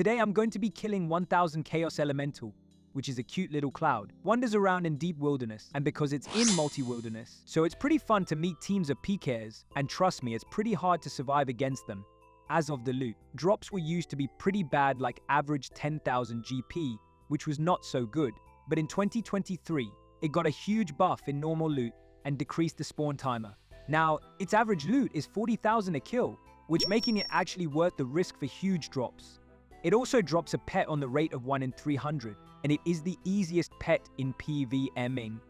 Today I'm going to be killing 1000 Chaos Elemental, which is a cute little cloud. Wanders around in deep wilderness, and because it's in multi-wilderness, so it's pretty fun to meet teams of PKers, and trust me, it's pretty hard to survive against them. As of the loot, drops were used to be pretty bad, like average 10,000 GP, which was not so good. But in 2023, it got a huge buff in normal loot and decreased the spawn timer. Now, its average loot is 40,000 a kill, which making it actually worth the risk for huge drops. It also drops a pet on the rate of 1 in 300, and it is the easiest pet in Pvming.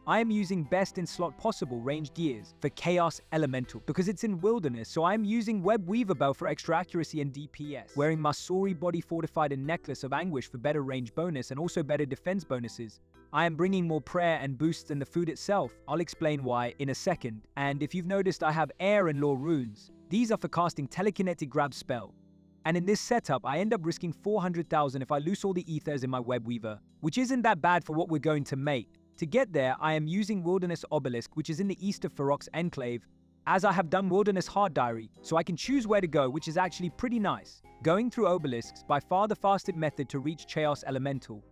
I am using best in slot possible ranged gears for Chaos Elemental because it's in wilderness, so I am using Web Weaver Bow for extra accuracy and DPS. Wearing Masori Body Fortified and Necklace of Anguish for better range bonus and also better defense bonuses. I am bringing more prayer and boosts than the food itself. I'll explain why in a second. And if you've noticed, I have air and law runes. These are for casting telekinetic grab spell. And in this setup, I end up risking 400,000 if I lose all the ethers in my Web Weaver, which isn't that bad for what we're going to make. To get there, I am using Wilderness Obelisk, which is in the east of Ferox Enclave, as I have done Wilderness Hard Diary, so I can choose where to go, which is actually pretty nice. Going through obelisks, by far the fastest method to reach Chaos Elemental.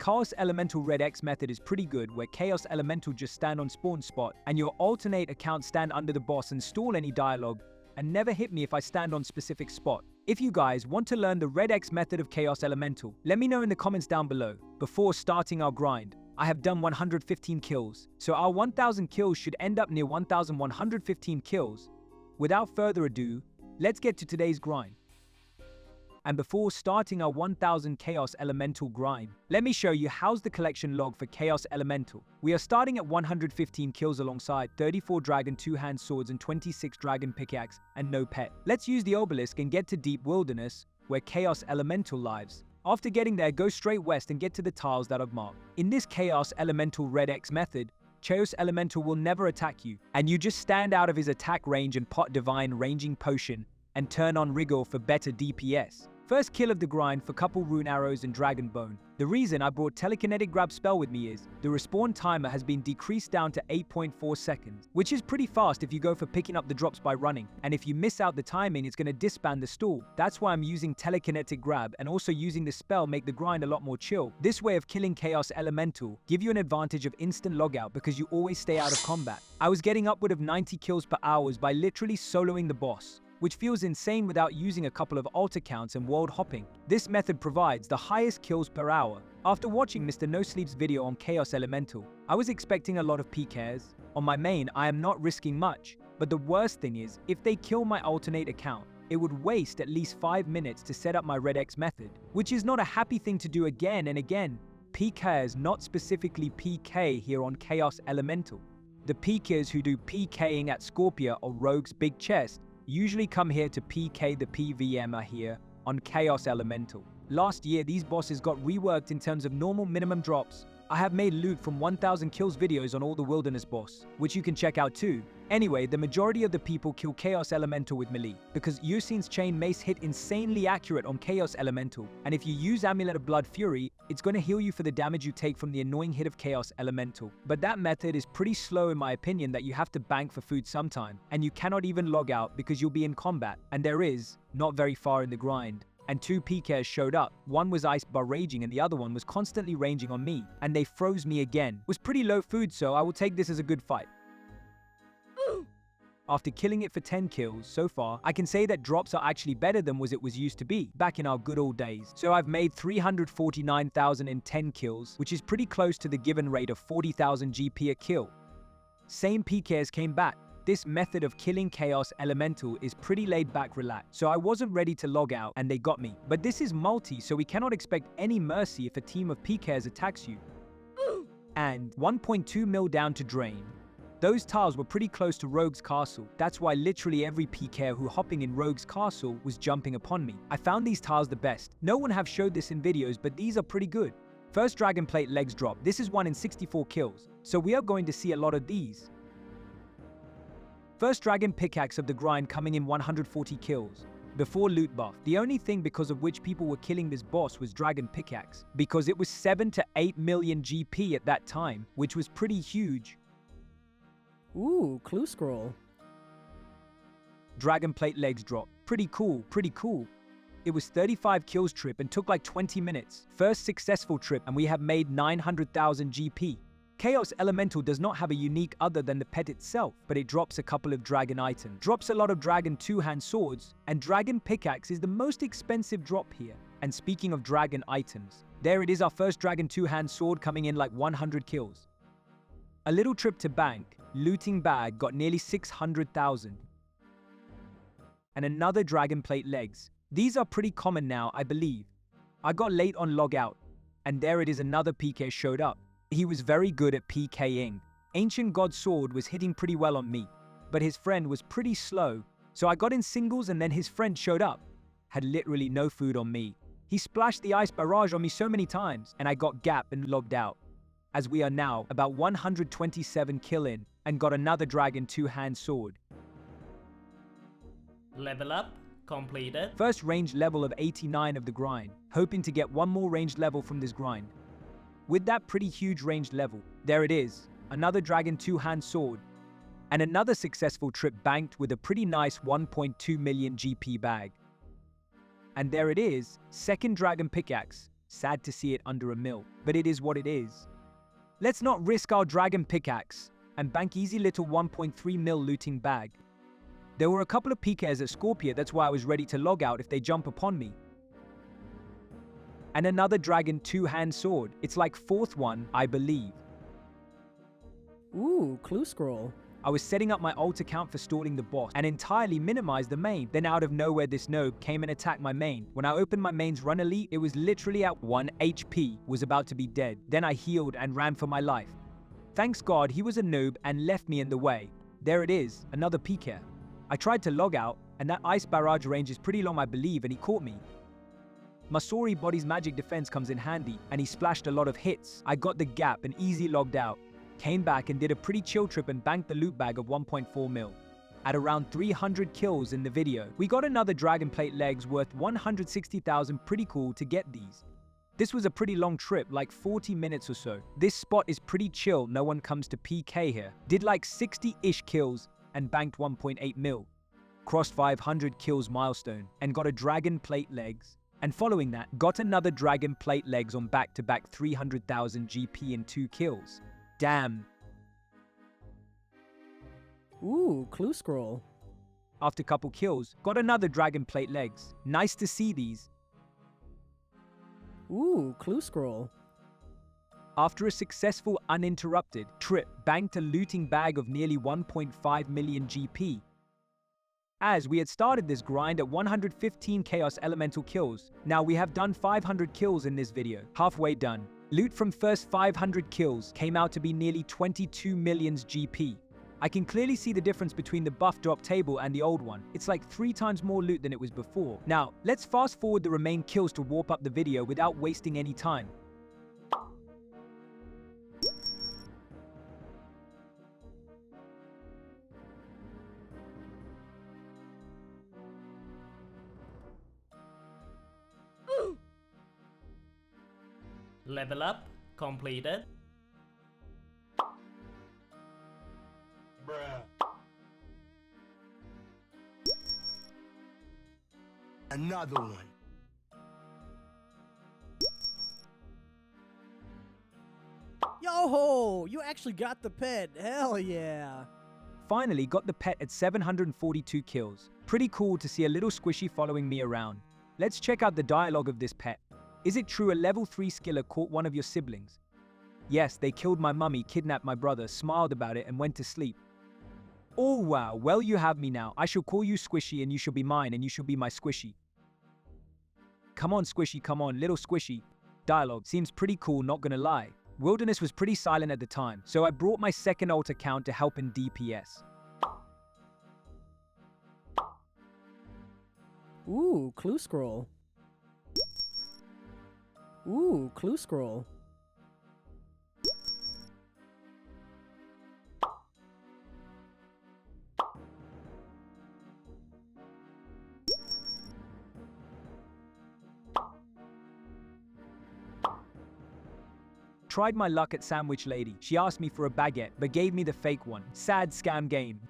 Chaos Elemental Red X method is pretty good, where Chaos Elemental just stand on spawn spot, and your alternate account stand under the boss and stall any dialogue, and never hit me if I stand on specific spot. If you guys want to learn the Red X method of Chaos Elemental, let me know in the comments down below. Before starting our grind, I have done 115 kills, so our 1000 kills should end up near 1115 kills. Without further ado, let's get to today's grind. And before starting our 1000 Chaos Elemental grind, let me show you how's the collection log for Chaos Elemental. We are starting at 115 kills alongside 34 dragon 2-hand swords and 26 dragon pickaxe and no pet. Let's use the obelisk and get to deep wilderness where Chaos Elemental lives. After getting there, go straight west and get to the tiles that I've marked. In this Chaos Elemental Red X method, Chaos Elemental will never attack you, and you just stand out of his attack range and pot Divine Ranging Potion and turn on Rigor for better DPS. First kill of the grind for couple rune arrows and dragon bone. The reason I brought telekinetic grab spell with me is the respawn timer has been decreased down to 8.4 seconds, which is pretty fast if you go for picking up the drops by running, and if you miss out the timing, it's going to disband the stall. That's why I'm using telekinetic grab, and also using the spell make the grind a lot more chill. This way of killing Chaos Elemental give you an advantage of instant logout because you always stay out of combat. I was getting upward of 90 kills per hour by literally soloing the boss, which feels insane without using a couple of alt accounts and world hopping. This method provides the highest kills per hour. After watching Mr. No Sleep's video on Chaos Elemental, I was expecting a lot of PKs. On my main, I am not risking much, but the worst thing is, if they kill my alternate account, it would waste at least 5 minutes to set up my Red X method, which is not a happy thing to do again and again. PKs, not specifically PK here on Chaos Elemental. The PKs who do PKing at Scorpia or Rogue's Big Chest usually come here to PK the Pvmer here on Chaos Elemental. Last year, these bosses got reworked in terms of normal minimum drops. I have made loot from 1000 kills videos on all the wilderness boss, which you can check out too. Anyway, the majority of the people kill Chaos Elemental with melee, because Yusin's Chain Mace hit insanely accurate on Chaos Elemental, and if you use Amulet of Blood Fury, it's going to heal you for the damage you take from the annoying hit of Chaos Elemental. But that method is pretty slow in my opinion, that you have to bank for food sometime, and you cannot even log out because you'll be in combat, and there is, not very far in the grind. And 2 PKs showed up. One was iced by raging and the other one was constantly ranging on me, and they froze me again. Was pretty low food, so I will take this as a good fight. After killing it for 10 kills so far, I can say that drops are actually better than it was used to be back in our good old days. So I've made 349,000 in 10 kills, which is pretty close to the given rate of 40,000 GP a kill. Same PKs came back. This method of killing Chaos Elemental is pretty laid back, relaxed, so I wasn't ready to log out and they got me. But this is multi, so we cannot expect any mercy if a team of PKs attacks you. And 1.2 mil down to drain. Those tiles were pretty close to Rogue's Castle. That's why literally every PK who hopping in Rogue's Castle was jumping upon me. I found these tiles the best. No one have showed this in videos, but these are pretty good. First Dragon Plate legs drop. This is 1 in 64 kills, so we are going to see a lot of these. First Dragon Pickaxe of the grind coming in 140 kills. Before loot buff, the only thing because of which people were killing this boss was Dragon Pickaxe, because it was 7 to 8 million GP at that time, which was pretty huge. Ooh, clue scroll. Dragon Plate legs drop. Pretty cool, pretty cool. It was 35 kills trip and took like 20 minutes. First successful trip and we have made 900,000 GP. Chaos Elemental does not have a unique other than the pet itself, but it drops a couple of dragon items. Drops a lot of dragon two-hand swords, and dragon pickaxe is the most expensive drop here. And speaking of dragon items, there it is, our first dragon two-hand sword coming in like 100 kills. A little trip to bank, looting bag got nearly 600,000. And another dragon plate legs. These are pretty common now, I believe. I got late on logout, and there it is, another PK showed up. He was very good at PKing. Ancient God Sword was hitting pretty well on me, but his friend was pretty slow, so I got in singles and then his friend showed up. Had literally no food on me. He splashed the ice barrage on me so many times, and I got gap and logged out. As we are now about 127 kill in, and got another dragon two-hand sword. Level up completed. First range level of 89 of the grind, hoping to get one more ranged level from this grind. With that pretty huge ranged level, there it is, another dragon two-hand sword, and another successful trip banked with a pretty nice 1.2 million GP bag. And there it is, second dragon pickaxe. Sad to see it under a mil, but it is what it is. Let's not risk our dragon pickaxe and bank easy little 1.3 mil looting bag. There were a couple of PKs at Scorpia, that's why I was ready to log out if they jump upon me. And another dragon two-hand sword. It's like fourth one, I believe. Ooh, clue scroll. I was setting up my alt account for stalling the boss and entirely minimized the main. Then out of nowhere this noob came and attacked my main. When I opened my main's run elite, it was literally at 1 HP, was about to be dead. Then I healed and ran for my life. Thanks God he was a noob and left me in the way. There it is, another PK. I tried to log out, and that ice barrage range is pretty long I believe, and he caught me. Masori body's magic defense comes in handy, and he splashed a lot of hits. I got the gap and easy logged out. Came back and did a pretty chill trip and banked the loot bag of 1.4 mil. At around 300 kills in the video, we got another dragon plate legs worth 160,000, pretty cool to get these. This was a pretty long trip, like 40 minutes or so. This spot is pretty chill, no one comes to PK here. Did like 60-ish kills and banked 1.8 mil. Crossed 500 kills milestone and got a dragon plate legs. And following that, got another dragon plate legs on back-to-back 300,000 GP in 2 kills. Damn. Ooh, clue scroll. After couple kills, got another dragon plate legs. Nice to see these. Ooh, clue scroll. After a successful uninterrupted trip, banked a looting bag of nearly 1.5 million GP. As we had started this grind at 115 Chaos Elemental kills, now we have done 500 kills in this video, halfway done. Loot from first 500 kills came out to be nearly 22 million GP. I can clearly see the difference between the buff drop table and the old one. It's like 3 times more loot than it was before. Now, let's fast forward the remaining kills to warp up the video without wasting any time. Level up completed. Bruh. Another one. Yo-ho! You actually got the pet. Hell yeah. Finally got the pet at 742 kills. Pretty cool to see a little squishy following me around. Let's check out the dialogue of this pet. Is it true a level 3 skiller caught one of your siblings? Yes, they killed my mummy, kidnapped my brother, smiled about it and went to sleep. Oh wow, well you have me now. I shall call you Squishy and you shall be mine and you shall be my Squishy. Come on Squishy, come on, little Squishy. Dialogue seems pretty cool, not gonna lie. Wilderness was pretty silent at the time, so I brought my second alt account to help in DPS. Ooh, clue scroll. Ooh, clue scroll. Tried my luck at Sandwich Lady. She asked me for a baguette, but gave me the fake one. Sad scam game.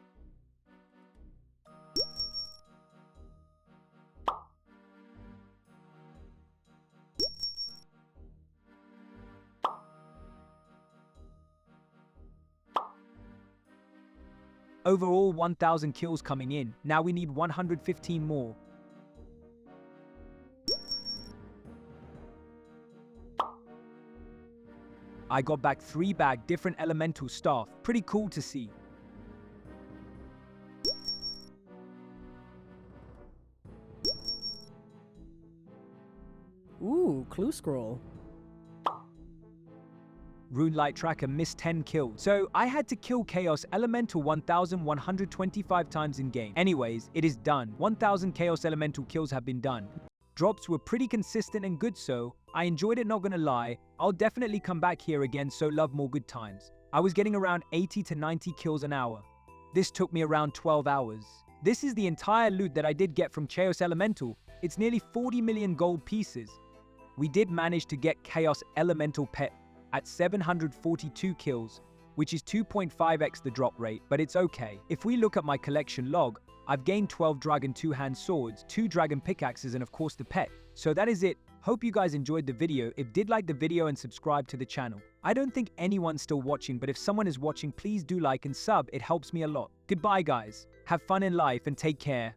Overall 1000 kills coming in. Now we need 115 more. I got back 3 bag different elemental staff. Pretty cool to see. Ooh, clue scroll. Rune Light Tracker missed 10 kills, so I had to kill Chaos Elemental 1125 times in game. Anyways, it is done. 1000 Chaos Elemental kills have been done. Drops were pretty consistent and good, so I enjoyed it, not gonna lie. I'll definitely come back here again, so love more good times. I was getting around 80 to 90 kills an hour. This took me around 12 hours. This is the entire loot that I did get from Chaos Elemental. It's nearly 40 million gold pieces. We did manage to get Chaos Elemental Pet at 742 kills, which is 2.5x the drop rate, but it's okay. If we look at my collection log, I've gained 12 dragon 2-hand swords, 2 dragon pickaxes, and of course the pet. So that is it. Hope you guys enjoyed the video. If did like the video and subscribe to the channel. I don't think anyone's still watching, but if someone is watching, please do like and sub. It helps me a lot. Goodbye guys. Have fun in life and take care.